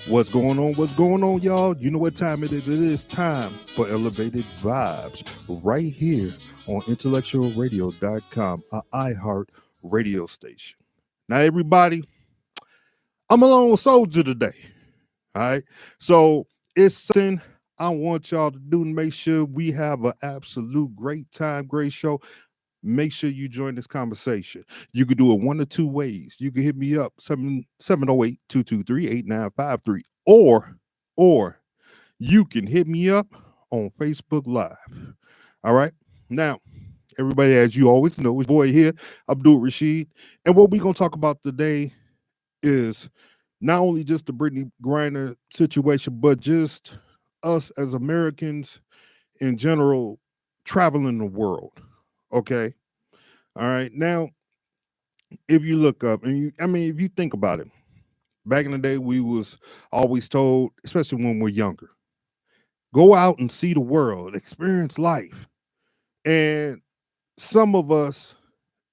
What's going on? What's going on, y'all? You know what time it is. It is time for Elevated Vibes right here on IntellectualRadio.com, a iHeart radio station. Now, everybody, I'm a lone soldier today. All right. So it's something I want y'all to do to make sure we have an absolute great time, great show. Make sure you join this conversation. You could do it one of two ways. You can hit me up 708-223-8953, or you can hit me up on Facebook Live. All right. Now, everybody, as you always know, it's boy here, Abdul Rashid. And what we're gonna talk about today is not only just the Brittany Griner situation, but just us as Americans in general traveling the world. Okay. All right. Now, if you look up and if you think about it, back in the day, we was always told, especially when we're younger, go out and see the world, experience life. And some of us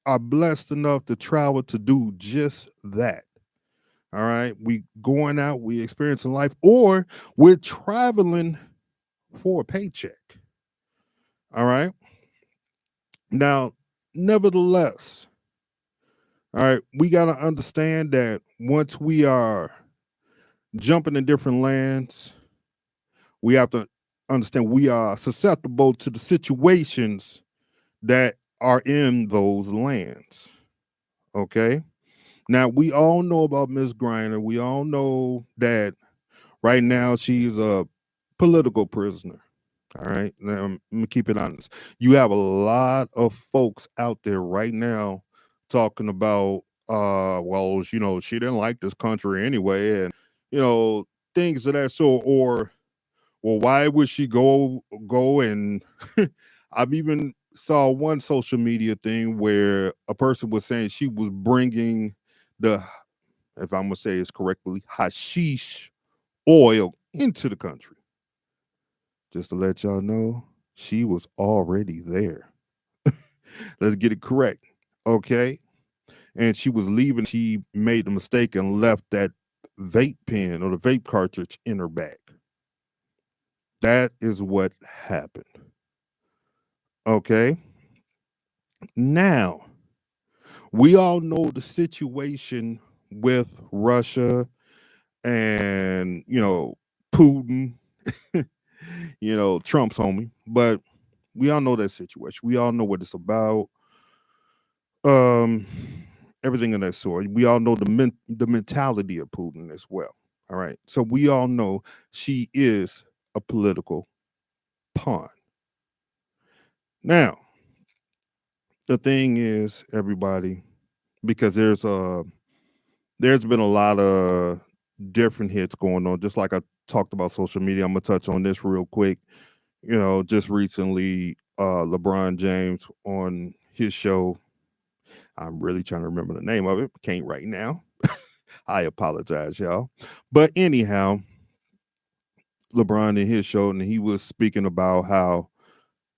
are blessed enough to travel to do just that. All right. We going out, we experiencing life, or we're traveling for a paycheck. All right. Now, nevertheless, all right, we got to understand that once we are jumping in different lands, we have to understand we are susceptible to the situations that are in those lands. Okay. Now, we all know about Miss Griner. We all know that right now she's a political prisoner. All right. Now, I'm going to keep it honest. You have a lot of folks out there right now talking about, well, she didn't like this country anyway. And, things of that sort. Or, well, why would she go and I've even saw one social media thing where a person was saying she was bringing the, if I'm going to say this correctly, hashish oil into the country. Just to let y'all know, she was already there. Let's get it correct. Okay. And she was leaving. She made the mistake and left that vape pen or the vape cartridge in her bag. That is what happened. Okay. Now, we all know the situation with Russia and, Putin, Trump's homie. But we all know that situation. We all know what it's about. Um, Everything of that sort. We all know the mentality of Putin as well. All right. So we all know she is a political pawn. Now, the thing is, everybody, because there's been a lot of different hits going on. Just like I talked about social media, I'm gonna touch on this real quick. Just recently, LeBron James on his show. I'm really trying to remember the name of it. Can't right now. I apologize, y'all. But anyhow, LeBron in his show, and he was speaking about how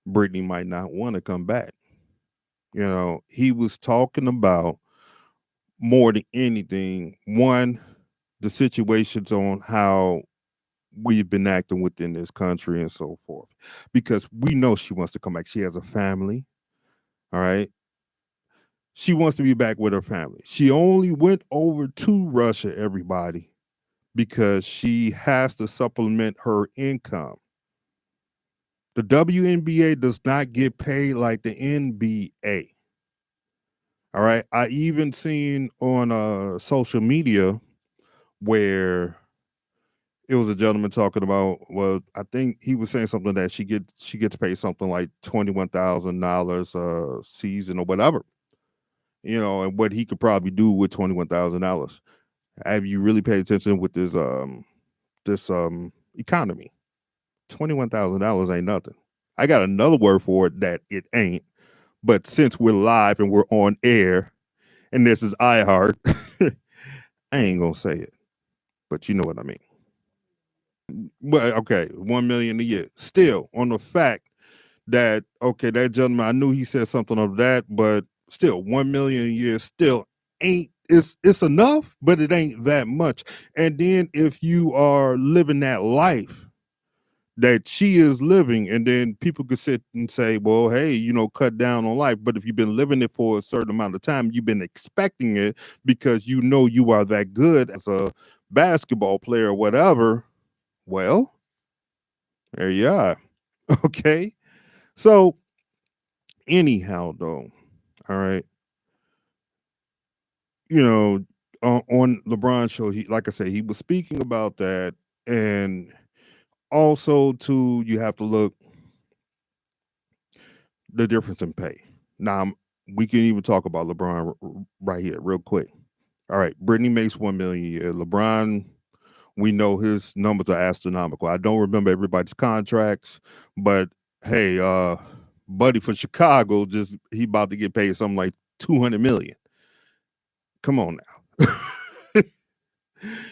Brittany might not want to come back. He was talking about more than anything, one, the situations on how we've been acting within this country and so forth. Because we know she wants to come back. She has a family. All right. She wants to be back with her family. She only went over to Russia, everybody, because she has to supplement her income. The WNBA does not get paid like the NBA. All right. I even seen on social media where it was a gentleman talking about, well, I think he was saying something that she gets paid something like $21,000 a season or whatever. And what he could probably do with $21,000. Have you really paid attention with this economy? $21,000 ain't nothing. I got another word for it that it ain't. But since we're live and we're on air, and this is iHeart, I ain't gonna say it. But you know what I mean. Well, okay, 1 million a year. Still, on the fact that that gentleman, I knew he said something of that, but still, 1 million a year still ain't it's enough, but it ain't that much. And then if you are living that life that she is living, and then people could sit and say, well, hey, cut down on life. But if you've been living it for a certain amount of time, you've been expecting it because you are that good as a basketball player or whatever. Well, there you are. Okay. So anyhow, though, all right, you know, on LeBron's show, he, like I said, he was speaking about that, and also too, you have to look the difference in pay. Now, we can even talk about LeBron right here, real quick. All right, Brittany makes $1 million a year. LeBron, we know his numbers are astronomical. I don't remember everybody's contracts, but hey, buddy for Chicago, just he about to get paid something like 200 million. Come on now.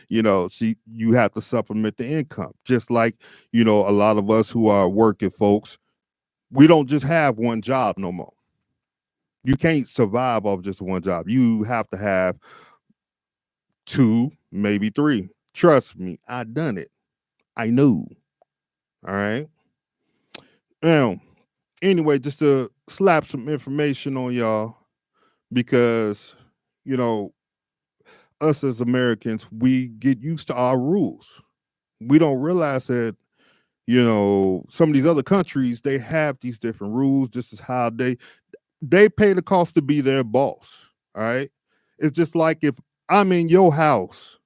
You have to supplement the income. Just like, a lot of us who are working folks, we don't just have one job no more. You can't survive off just one job. You have to have two, maybe three. Trust me, I done it. I knew. All right. Now, anyway, just to slap some information on y'all, because, you know, us as Americans, we get used to our rules. We don't realize that, some of these other countries, they have these different rules. This is how they pay the cost to be their boss. All right. It's just like if I'm in your house,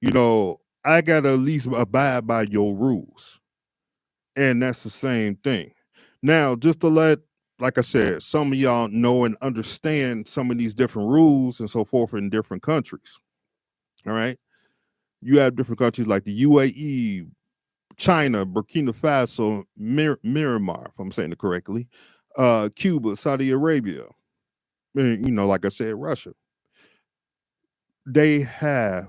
I gotta at least abide by your rules. And that's the same thing. Now, just to let, like I said, some of y'all know and understand some of these different rules and so forth in different countries. All right. You have different countries like the UAE, China, Burkina Faso, Myanmar, if I'm saying it correctly, Cuba, Saudi Arabia, and, like I said, Russia. They have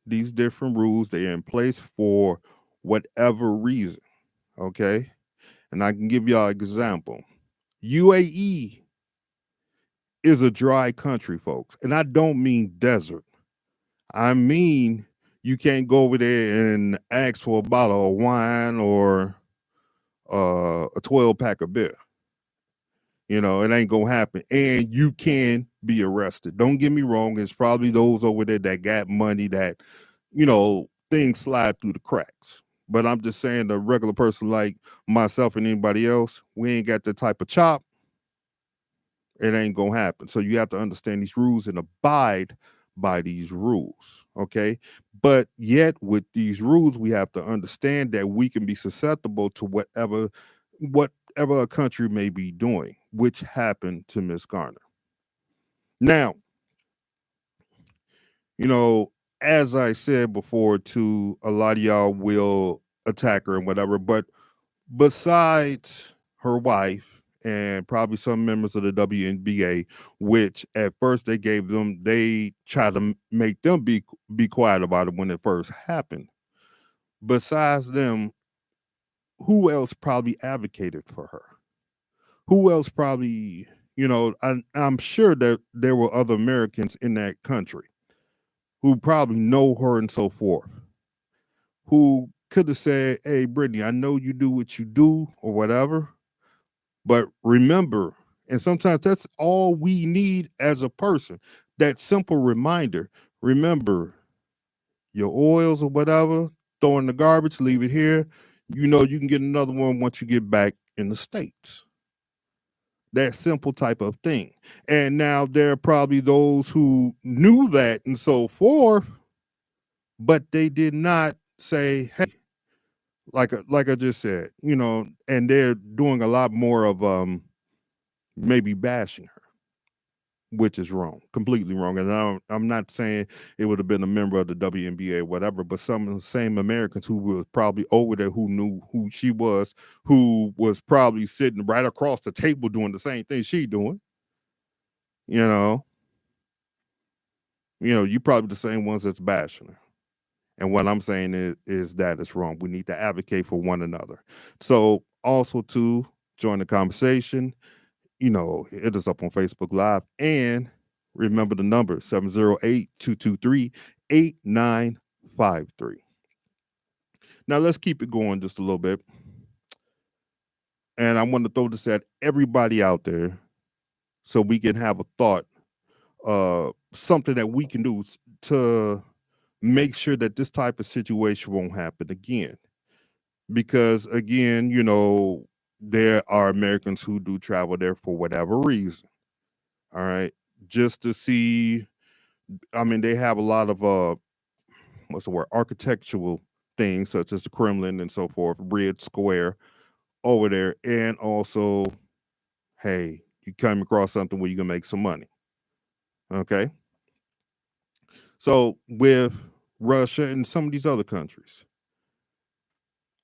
these different rules. They're in place for whatever reason. Okay. And I can give y'all an example. UAE is a dry country, folks. And I don't mean desert. I mean, you can't go over there and ask for a bottle of wine or a 12 pack of beer. It ain't gonna happen. And you can be arrested. Don't get me wrong. It's probably those over there that got money that, things slide through the cracks. But I'm just saying the regular person like myself and anybody else, we ain't got the type of chop. It ain't gonna happen. So you have to understand these rules and abide by these rules. Okay. But yet with these rules, we have to understand that we can be susceptible to whatever a country may be doing, which happened to Miss Garner. Now, as I said before, to a lot of y'all will attack her and whatever, but besides her wife and probably some members of the WNBA, which at first they tried to make them be quiet about it when it first happened. Besides them, who else probably advocated for her? Who else probably, I'm sure that there were other Americans in that country who probably know her and so forth, who could have said, hey, Brittany, I know you do what you do or whatever, but remember, and sometimes that's all we need as a person, that simple reminder. Remember, your oils or whatever, throw in the garbage, leave it here. You can get another one once you get back in the States. That simple type of thing. And now there are probably those who knew that and so forth, but they did not say, hey, like I just said, and they're doing a lot more of maybe bashing her, which is wrong, completely wrong. And I'm not saying it would have been a member of the WNBA or whatever, but some of the same Americans who were probably over there, who knew who she was, who was probably sitting right across the table doing the same thing she doing. You probably the same ones that's bashing her. And what I'm saying is that it's wrong. We need to advocate for one another. So also to join the conversation, hit us up on Facebook Live and Remember the number 708-223-8953. Now let's keep it going just a little bit. And I want to throw this at everybody out there so we can have a thought, something that we can do to make sure that this type of situation won't happen again. Because again, there are Americans who do travel there for whatever reason. All right. Just to see, I mean, they have a lot of what's the word, architectural things such as the Kremlin and so forth, Red Square over there. And also, hey, you come across something where you can make some money. Okay. So with Russia and some of these other countries,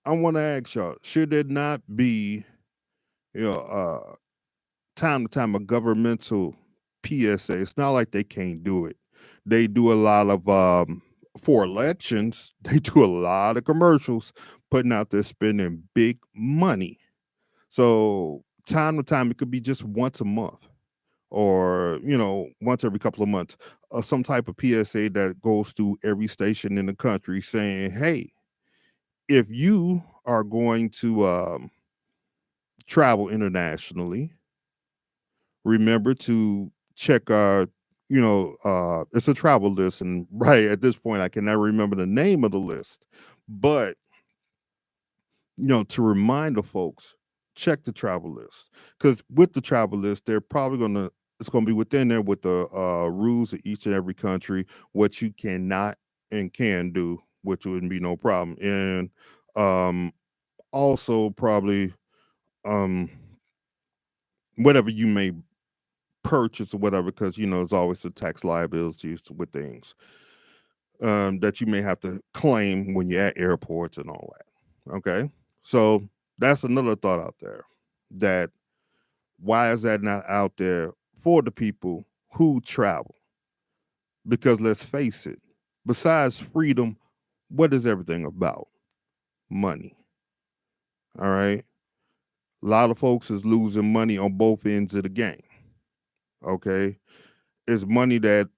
I want to ask y'all, should there not be, time to time a governmental PSA? It's not like they can't do it. They do a lot of for elections, they do a lot of commercials putting out there spending big money. So time to time, it could be just once a month or, once every couple of months, some type of PSA that goes through every station in the country saying, hey, if you are going to travel internationally, remember to check our, it's a travel list. And right at this point, I cannot remember the name of the list, but, to remind the folks, check the travel list. Because with the travel list, they're probably it's going to be within there with the rules of each and every country, what you cannot and can do, which wouldn't be no problem. And also probably whatever you may purchase or whatever, because there's always a tax liability with things that you may have to claim when you're at airports and all that. Okay, so that's another thought out there, that why is that not out there for the people who travel? Because let's face it, besides freedom, what is everything about? Money. All right, a lot of folks is losing money on both ends of the game. Okay, it's money that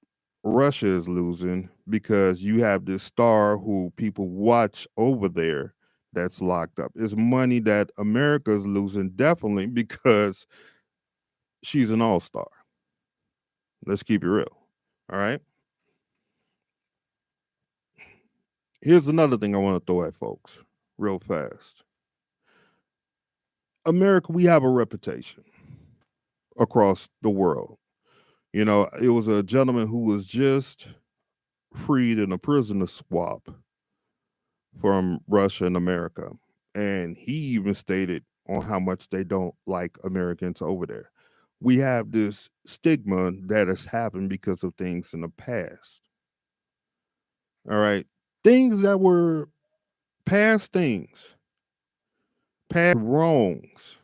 Russia is losing because you have this star who people watch over there that's locked up. It's money that America is losing definitely because she's an all-star. Let's keep it real. All right. Here's another thing I want to throw at folks real fast. America, we have a reputation across the world. It was a gentleman who was just freed in a prisoner swap from Russia and America. And he even stated on how much they don't like Americans over there. We have this stigma that has happened because of things in the past. All right. Things that were past things, past wrongs.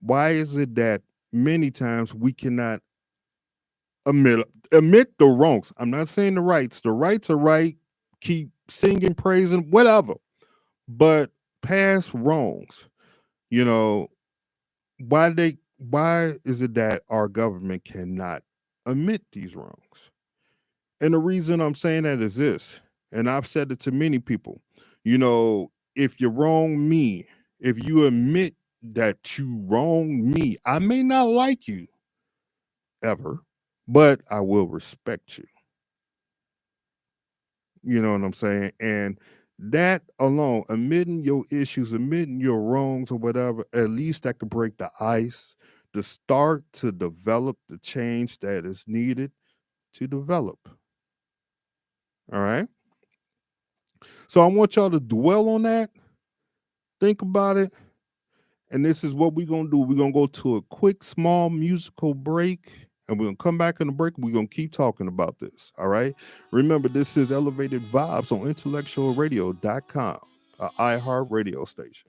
Why is it that many times we cannot admit the wrongs? I'm not saying the rights. The rights are right. Keep singing, praising, whatever. But past wrongs, why is it that our government cannot admit these wrongs? And the reason I'm saying that is this, and I've said it to many people, if you wrong me, if you admit that you wronged me, I may not like you ever, but I will respect you. You know what I'm saying? And that alone, admitting your issues, admitting your wrongs or whatever, at least that could break the ice to start to develop the change that is needed to develop. All right. So I want y'all to dwell on that. Think about it. And this is what we're going to do. We're going to go to a quick, small musical break. And we're going to come back in the break. We're going to keep talking about this. All right. Remember, this is Elevated Vibes on IntellectualRadio.com, an iHeart radio station.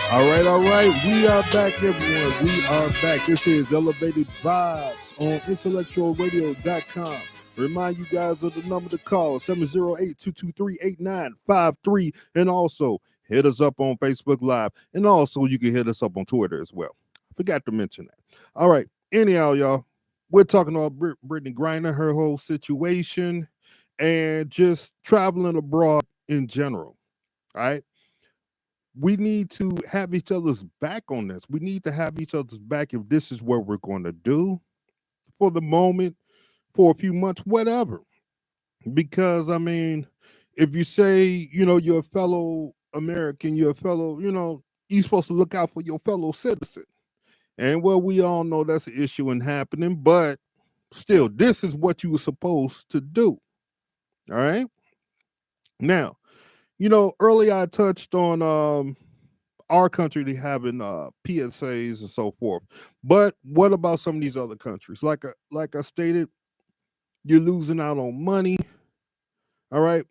All right. We are back, everyone. We are back. This is Elevated Vibes on IntellectualRadio.com. Remind you guys of the number to call, 708-223-8953. And also hit us up on Facebook Live. And also you can hit us up on Twitter as well. Forgot to mention that. All right. Anyhow, y'all, we're talking about Brittany Griner, her whole situation, and just traveling abroad in general. All right. We need to have each other's back on this. We need to have each other's back if this is what we're going to do for the moment, for a few months, whatever. Because, I mean, if you say, you're a fellow American, you're a fellow, you're supposed to look out for your fellow citizen. And well, we all know that's an issue and happening, but still, this is what you were supposed to do. All right. Now, earlier I touched on our country having PSAs and so forth. But what about some of these other countries? Like I stated, you're losing out on money. All right.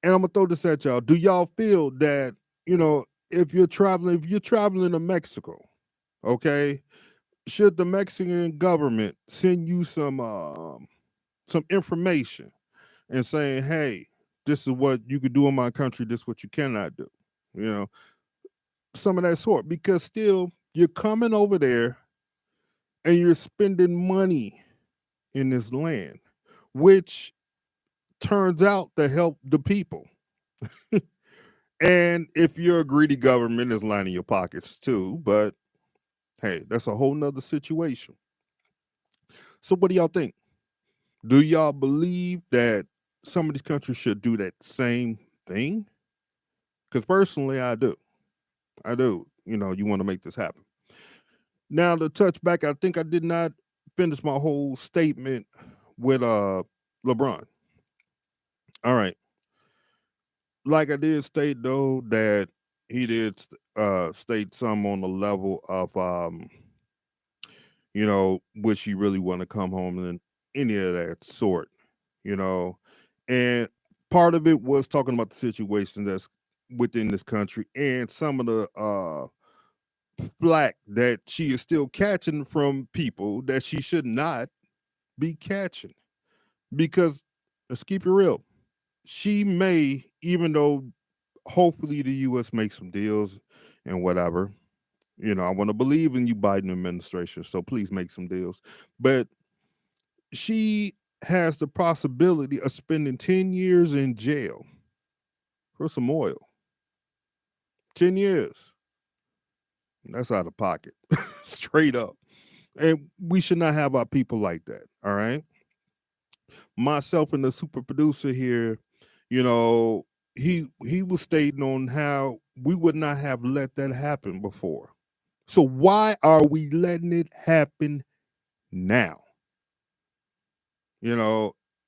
And I'm gonna throw this at y'all. Do y'all feel that, if you're traveling to Mexico, okay, should the Mexican government send you some information and saying, hey, this is what you could do in my country, this is what you cannot do? Some of that sort, because still you're coming over there and you're spending money in this land, which turns out to help the people. And if you're a greedy government, it's lining your pockets too. But hey, that's a whole nother situation. So what do y'all think? Do y'all believe that some of these countries should do that same thing? Because personally, I do. I do. You want to make this happen. Now, to touch back, I think I did not finish my whole statement with LeBron. All right. Like I did state though that he did state some on the level of wish he really want to come home and any of that sort, you know. And part of it was talking about the situation that's within this country and some of the flack that she is still catching from people that she should not be catching. Because let's keep it real. She may, even though hopefully the US makes some deals and whatever. I want to believe in you, Biden administration. So please make some deals. But she has the possibility of spending 10 years in jail for some oil. 10 years. That's out of pocket. Straight up. And we should not have our people like that. All right. Myself and the super producer here, he was stating on how we would not have let that happen before. So why are we letting it happen now?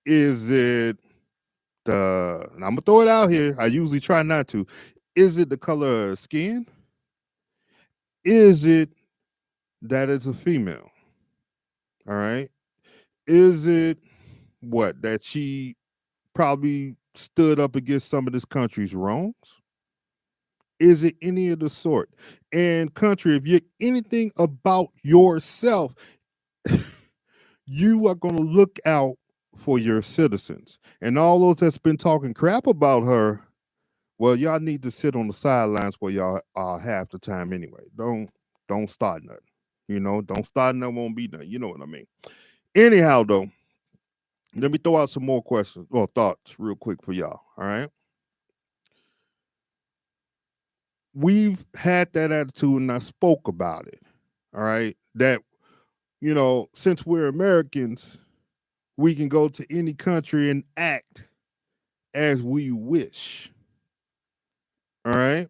Is it and I'm gonna throw it out here. I usually try not to. Is it the color of skin? Is it that it's a female? All right. Is it that she probably stood up against some of this country's wrongs? Is it any of the sort? And country, if you're anything about yourself, you are going to look out for your citizens. And all those that's been talking crap about her, well, y'all need to sit on the sidelines where y'all are half the time anyway. Don't start nothing. Don't start nothing, won't be nothing. You know what I mean? Anyhow, though, let me throw out some more questions or thoughts real quick for y'all. All right. We've had that attitude and I spoke about it. All right. That, since we're Americans, we can go to any country and act as we wish. All right.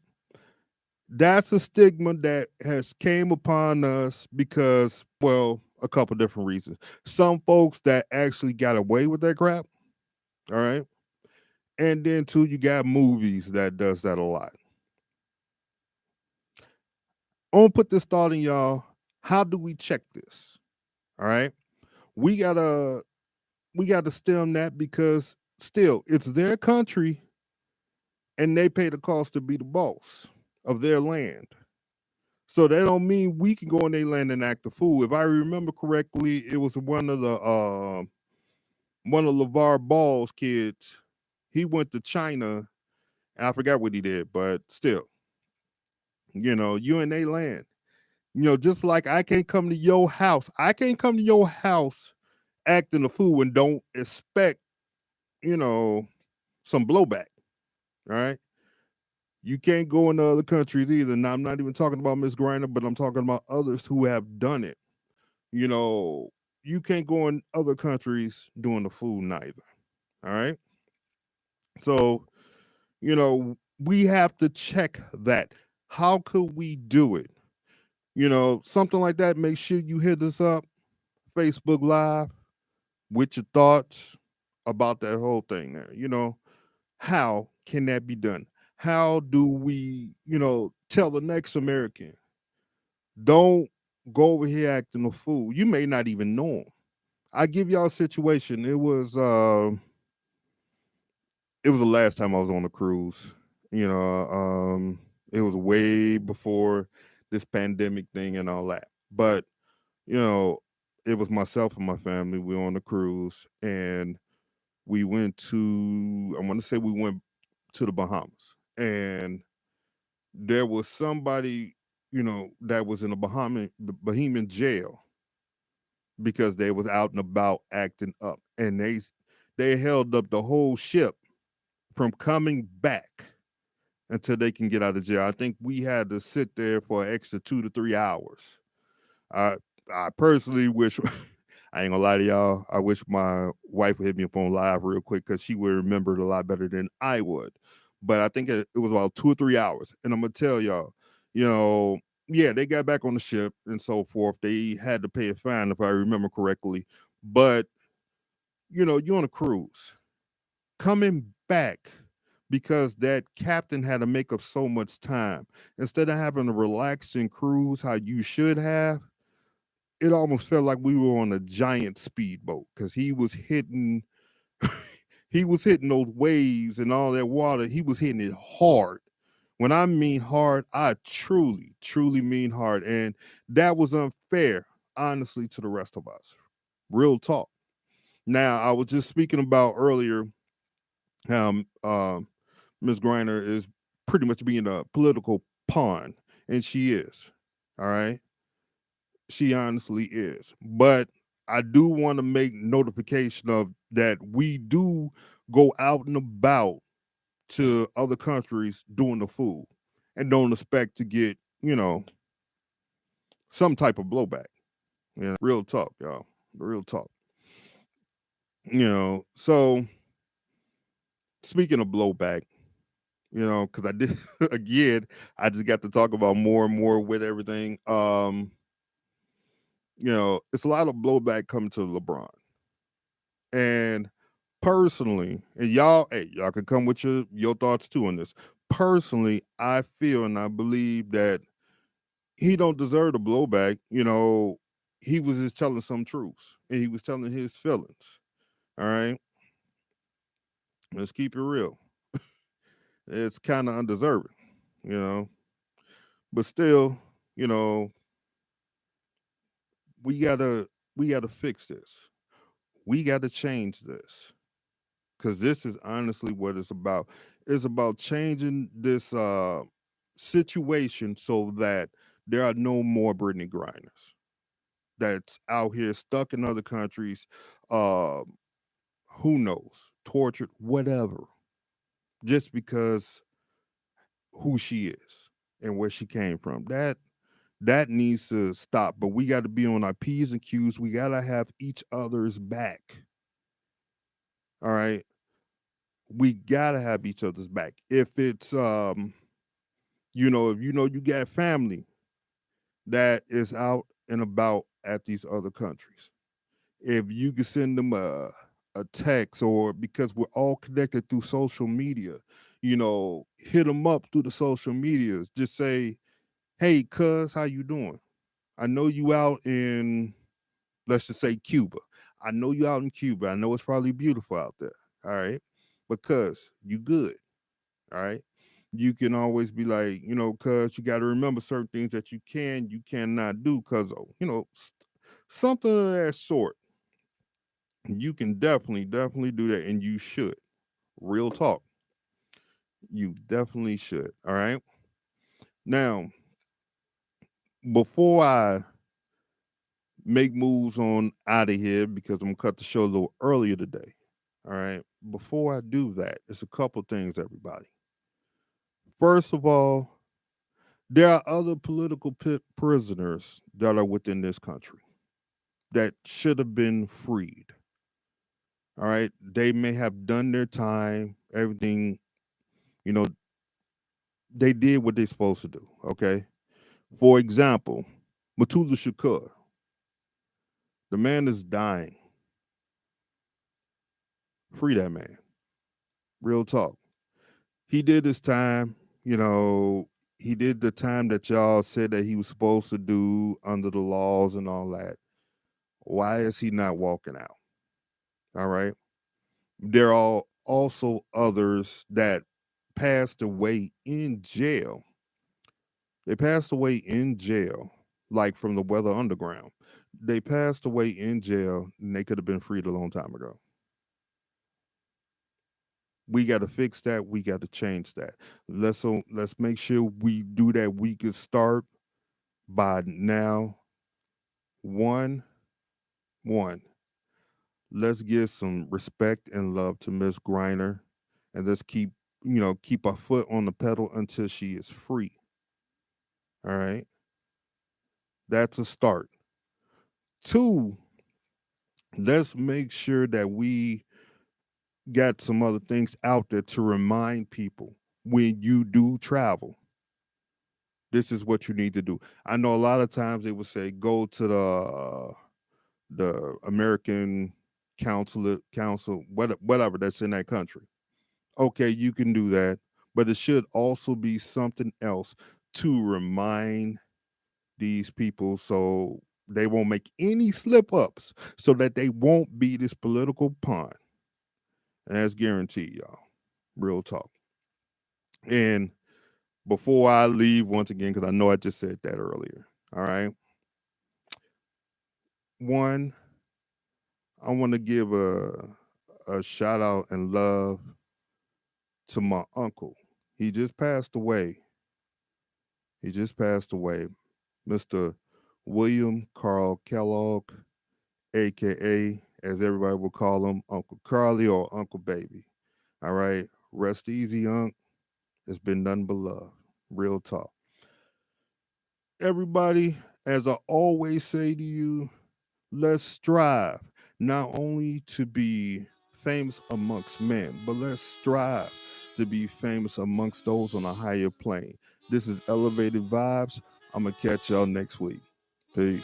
That's a stigma that has came upon us because, well, a couple different reasons. Some folks that actually got away with that crap. All right. And then too, you got movies that does that a lot. I'm gonna put this thought in y'all. How do we check this? All right. We gotta stem that because still it's their country and they pay the cost to be the boss. of their land. So that don't mean we can go in their land and act the fool. If I remember correctly, it was one of LeVar Ball's kids. He went to China, and I forgot what he did, but still, you in their land. Just like I can't come to your house. I can't come to your house acting a fool and don't expect, you know, some blowback. All right. You can't go into other countries either. Now, I'm not even talking about Miss Griner, but I'm talking about others who have done it. You know, you can't go in other countries doing the fool neither. All right. So, we have to check that. How could we do it? Something like that. Make sure you hit us up, Facebook Live, with your thoughts about that whole thing there. How can that be done? How do we, tell the next American, don't go over here acting a fool? You may not even know them. I give y'all a situation. It was the last time I was on a cruise. It was way before this pandemic thing and all that. But, you know, it was myself and my family. We were on a cruise and we went to, I want to say we went to the Bahamas. And there was somebody, that was in the Bahamian jail because they was out and about acting up. And they held up the whole ship from coming back until they can get out of jail. I think we had to sit there for an extra 2 to 3 hours. I I personally wish I ain't gonna lie to y'all. I wish my wife would hit me up on live real quick because she would remember it a lot better than I would. But I think it was about 2 or 3 hours, and I'm gonna tell y'all, you know, yeah, they got back on the ship and so forth. They had to pay a fine if I remember correctly, but you're on a cruise coming back because that captain had to make up so much time. Instead of having a relaxing cruise how you should have, it almost felt like we were on a giant speedboat because he was hitting those waves and all that water. He was hitting it hard. When I mean hard, I truly, truly mean hard. And that was unfair, honestly, to the rest of us. Real talk. Now, I was just speaking about earlier how Ms. Griner is pretty much being a political pawn, and she is. All right. She honestly is. But I do want to make notification of that we do go out and about to other countries doing the food and don't expect to get, some type of blowback. Real talk, y'all. Real talk. So speaking of blowback, because I did again, I just got to talk about more and more with everything. It's a lot of blowback coming to LeBron. And personally, and y'all, hey, y'all can come with your thoughts too on this. Personally, I feel and I believe that he don't deserve the blowback. He was just telling some truths and he was telling his feelings. All right. Let's keep it real. It's kind of undeserving, you know. But still, you know, we gotta we gotta fix this. We gotta change this. Because this is honestly what it's about. It's about changing this situation so that there are no more Brittany Griners that's out here stuck in other countries. Uh, who knows, tortured, whatever, just because who she is and where she came from. That needs to stop. But we got to be on our P's and Q's. We got to have each other's back. All right. We gotta have each other's back. If it's if you got family that is out and about at these other countries, if you can send them a text, or because we're all connected through social media, hit them up through the social medias. Just say, hey, cuz, how you doing? I know you out in, let's just say, Cuba. I know you out in Cuba. I know it's probably beautiful out there. All right. Because you good. All right. You can always be like, cuz you got to remember certain things that you cannot do cuz something of that sort. You can definitely do that and you should. Real talk. You definitely should. All right? Now, before I make moves on out of here because I'm gonna cut the show a little earlier today. All right. Before I do that, it's a couple things, everybody. First of all, there are other political prisoners that are within this country that should have been freed. All right. They may have done their time, everything, you know, they did what they're supposed to do. Okay. For example, Matula Shakur, the man is dying. Free that man. Real talk. He did his time, you know, he did the time that y'all said that he was supposed to do under the laws and all that. Why is he not walking out? All right. There are also others that passed away in jail. They passed away in jail, like from the Weather Underground. They passed away in jail and they could have been freed a long time ago. We got to fix that. We got to change that. Let's make sure we do that. We could start by now. One, one. Let's give some respect and love to Miss Griner, and let's keep our foot on the pedal until she is free. All right, that's a start. Two, let's make sure that we got some other things out there to remind people when you do travel. This is what you need to do. I know a lot of times they would say go to the American council, whatever that's in that country. Okay, you can do that, but it should also be something else to remind these people so they won't make any slip ups, so that they won't be this political pawn. And that's guaranteed, y'all. Real talk. And before I leave, once again, because I know I just said that earlier, all right. One, I want to give a shout out and love to my uncle. He just passed away. He just passed away. Mr. William Carl Kellogg, aka, as everybody will call him, Uncle Carly or Uncle Baby. All right. Rest easy, Unc. It's been nothing but love. Real talk. Everybody, as I always say to you, let's strive not only to be famous amongst men, but let's strive to be famous amongst those on a higher plane. This is Elevated Vibes. I'm going to catch y'all next week. Peace.